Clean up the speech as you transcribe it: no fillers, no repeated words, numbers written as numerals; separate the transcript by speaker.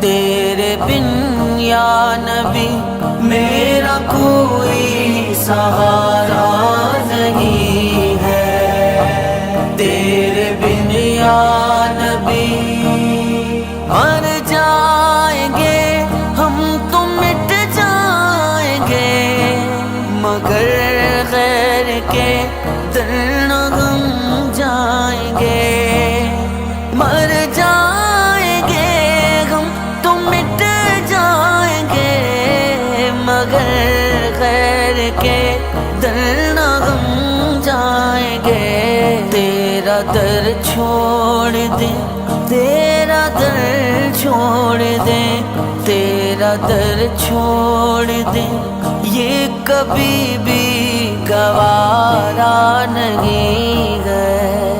Speaker 1: تیرے بن یا نبی میرا کوئی سہارا نہیں ہے، تیرے بن یا نبی مر جائیں گے ہم تو مٹ جائیں گے، مگر غیر کے در نہ ہم جائیں گے، مر جائیں گے ہم تو مٹ جائیں گے، مگر غیر کے در نہ ہم جائیں گے، تیرا در چھوڑ دیں، تیرا در چھوڑ دیں، تیرا در چھوڑ دیں، یہ کبھی بھی گوارا نہیں ہے۔